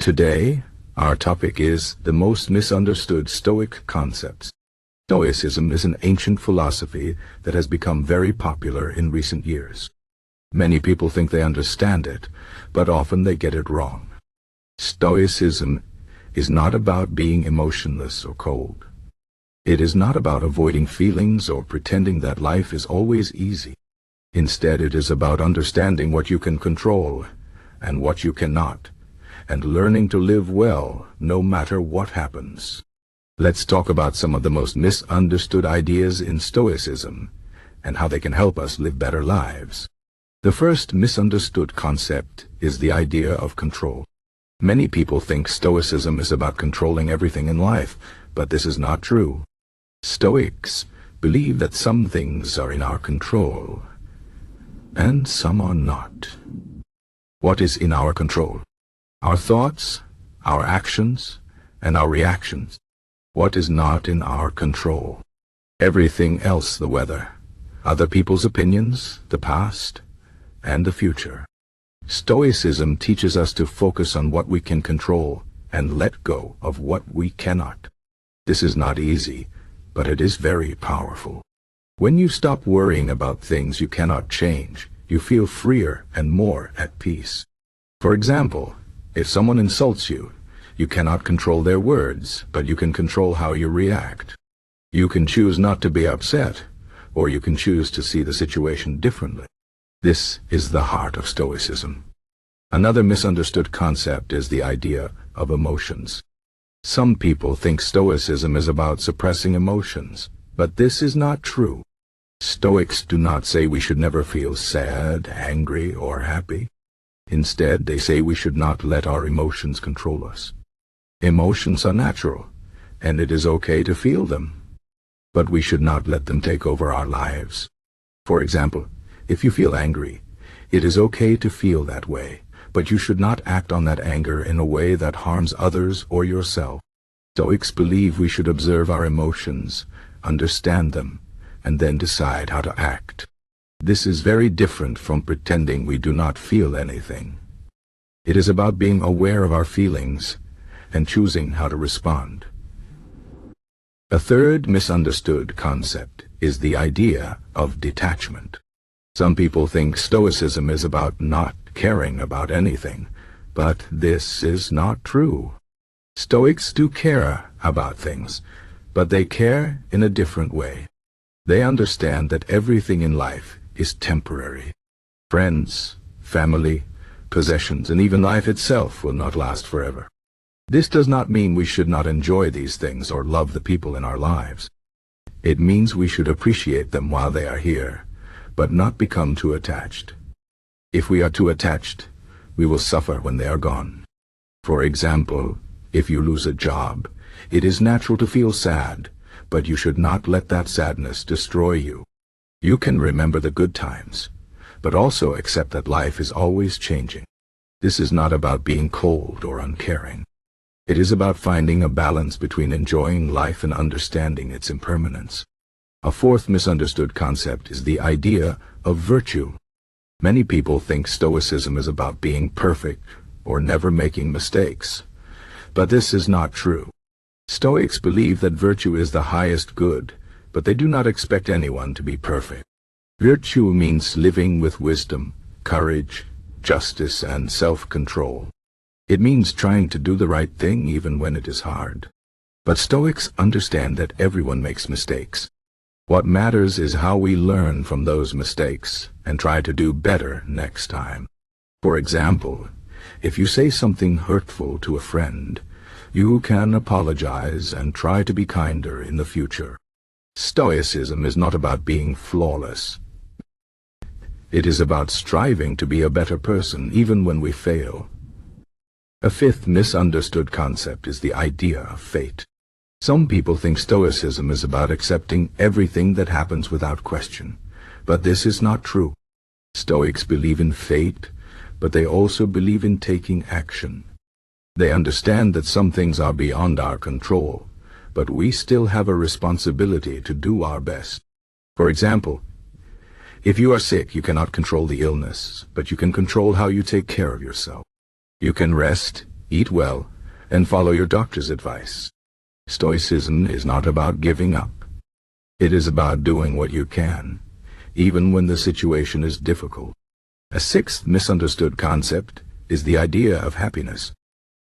Today, our topic is the most misunderstood Stoic concepts. Stoicism is an ancient philosophy that has become very popular in recent years. Many people think they understand it, but often they get it wrong. Stoicism is not about being emotionless or cold. It is not about avoiding feelings or pretending that life is always easy. Instead, it is about understanding what you can control and what you cannot, and learning to live well no matter what happens. Let's talk about some of the most misunderstood ideas in Stoicism and how they can help us live better lives. The first misunderstood concept is the idea of control. Many people think Stoicism is about controlling everything in life, but this is not true. Stoics believe that some things are in our control and some are not. What is in our control? Our thoughts, our actions, and our reactions. What is not in our control? Everything else: the weather, other people's opinions, the past, and the future. Stoicism teaches us to focus on what we can control and let go of what we cannot. This is not easy, but it is very powerful. When you stop worrying about things you cannot change, you feel freer and more at peace. For example, if someone insults you, you cannot control their words, but you can control how you react. You can choose not to be upset, or you can choose to see the situation differently. This is the heart of Stoicism. Another misunderstood concept is the idea of emotions. Some people think Stoicism is about suppressing emotions, but this is not true. Stoics do not say we should never feel sad, angry, or happy. Instead, they say we should not let our emotions control us. Emotions are natural, and it is okay to feel them, but we should not let them take over our lives. For example, if you feel angry, it is okay to feel that way, but you should not act on that anger in a way that harms others or yourself. Stoics believe we should observe our emotions, understand them, and then decide how to act. This is very different from pretending we do not feel anything. It is about being aware of our feelings and choosing how to respond. A third misunderstood concept is the idea of detachment. Some people think Stoicism is about not caring about anything, but this is not true. Stoics do care about things, but they care in a different way. They understand that everything in life is temporary. Friends, family, possessions, and even life itself will not last forever. This does not mean we should not enjoy these things or love the people in our lives. It means we should appreciate them while they are here, but not become too attached. If we are too attached, we will suffer when they are gone. For example, if you lose a job, it is natural to feel sad, but you should not let that sadness destroy you. You can remember the good times, but also accept that life is always changing. This is not about being cold or uncaring. It is about finding a balance between enjoying life and understanding its impermanence. A fourth misunderstood concept is the idea of virtue. Many people think Stoicism is about being perfect or never making mistakes, but this is not true. Stoics believe that virtue is the highest good, but they do not expect anyone to be perfect. Virtue means living with wisdom, courage, justice, and self-control. It means trying to do the right thing even when it is hard. But Stoics understand that everyone makes mistakes. What matters is how we learn from those mistakes and try to do better next time. For example, if you say something hurtful to a friend, you can apologize and try to be kinder in the future. Stoicism is not about being flawless. It is about striving to be a better person even when we fail. A fifth misunderstood concept is the idea of fate. Some people think Stoicism is about accepting everything that happens without question, but this is not true. Stoics believe in fate, but they also believe in taking action. They understand that some things are beyond our control, but we still have a responsibility to do our best. For example, if you are sick, you cannot control the illness, but you can control how you take care of yourself. You can rest, eat well, and follow your doctor's advice. Stoicism is not about giving up. It is about doing what you can, even when the situation is difficult. A sixth misunderstood concept is the idea of happiness.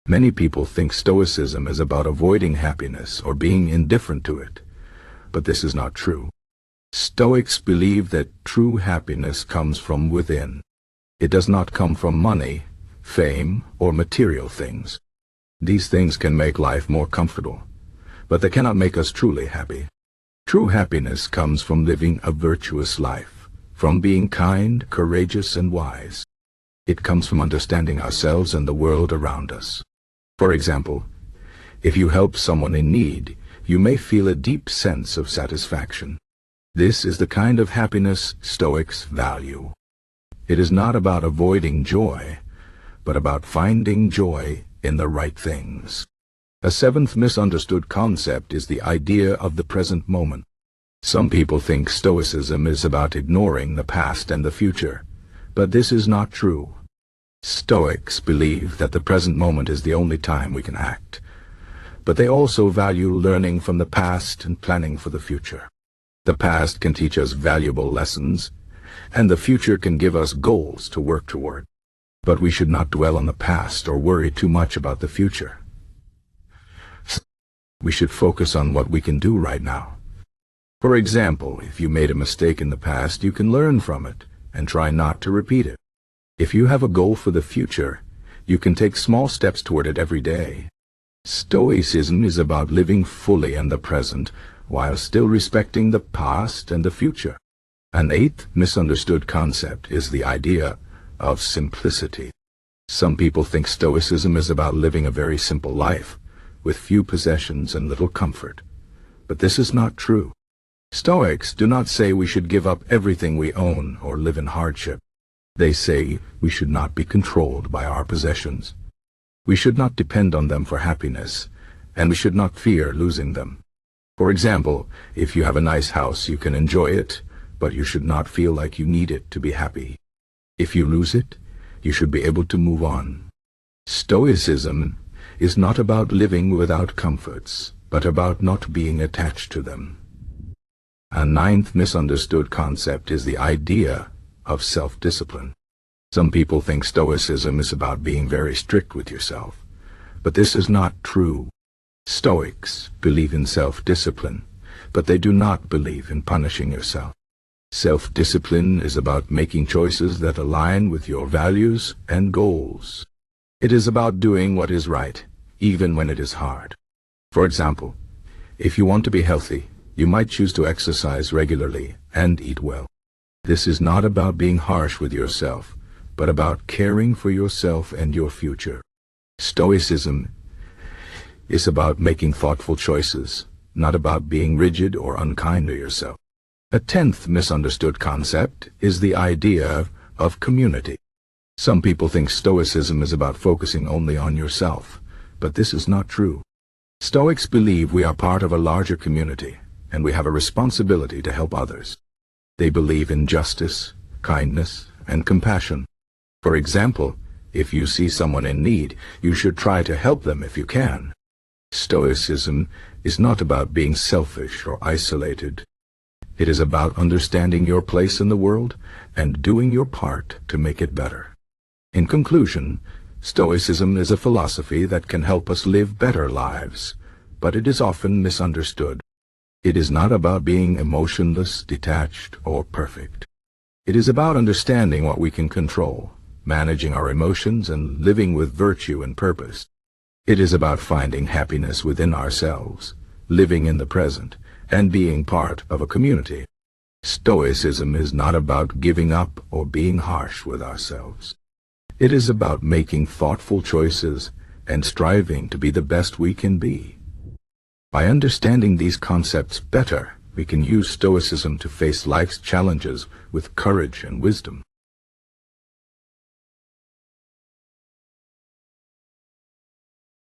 Many people think Stoicism is about avoiding happiness or being indifferent to it, but this is not true. Stoics believe that true happiness comes from within. It does not come from money, fame, or material things. These things can make life more comfortable, but they cannot make us truly happy. True happiness comes from living a virtuous life, from being kind, courageous, and wise. It comes from understanding ourselves and the world around us. For example, if you help someone in need, you may feel a deep sense of satisfaction. This is the kind of happiness Stoics value. It is not about avoiding joy, but about finding joy in the right things. A seventh misunderstood concept is the idea of the present moment. Some people think Stoicism is about ignoring the past and the future, but this is not true. Stoics believe that the present moment is the only time we can act, but they also value learning from the past and planning for the future. The past can teach us valuable lessons, and the future can give us goals to work toward. But we should not dwell on the past or worry too much about the future. We should focus on what we can do right now. For example, if you made a mistake in the past, you can learn from it and try not to repeat it. If you have a goal for the future, you can take small steps toward it every day. Stoicism is about living fully in the present while still respecting the past and the future. An eighth misunderstood concept is the idea of simplicity. Some people think Stoicism is about living a very simple life, with few possessions and little comfort. But this is not true. Stoics do not say we should give up everything we own or live in hardship. They say we should not be controlled by our possessions. We should not depend on them for happiness, and we should not fear losing them. For example, if you have a nice house, you can enjoy it, but you should not feel like you need it to be happy. If you lose it, you should be able to move on. Stoicism is not about living without comforts, but about not being attached to them. A ninth misunderstood concept is the idea of self-discipline. Some people think Stoicism is about being very strict with yourself, but this is not true. Stoics believe in self-discipline, but they do not believe in punishing yourself. Self-discipline is about making choices that align with your values and goals. It is about doing what is right, even when it is hard. For example, if you want to be healthy, you might choose to exercise regularly and eat well. This is not about being harsh with yourself, but about caring for yourself and your future. Stoicism is about making thoughtful choices, not about being rigid or unkind to yourself. A tenth misunderstood concept is the idea of community. Some people think Stoicism is about focusing only on yourself, but this is not true. Stoics believe we are part of a larger community, and we have a responsibility to help others. They believe in justice, kindness, and compassion. For example, if you see someone in need, you should try to help them if you can. Stoicism is not about being selfish or isolated. It is about understanding your place in the world and doing your part to make it better. In conclusion, Stoicism is a philosophy that can help us live better lives, but it is often misunderstood. It is not about being emotionless, detached, or perfect. It is about understanding what we can control, managing our emotions, and living with virtue and purpose. It is about finding happiness within ourselves, living in the present, and being part of a community. Stoicism is not about giving up or being harsh with ourselves. It is about making thoughtful choices and striving to be the best we can be. By understanding these concepts better, we can use Stoicism to face life's challenges with courage and wisdom.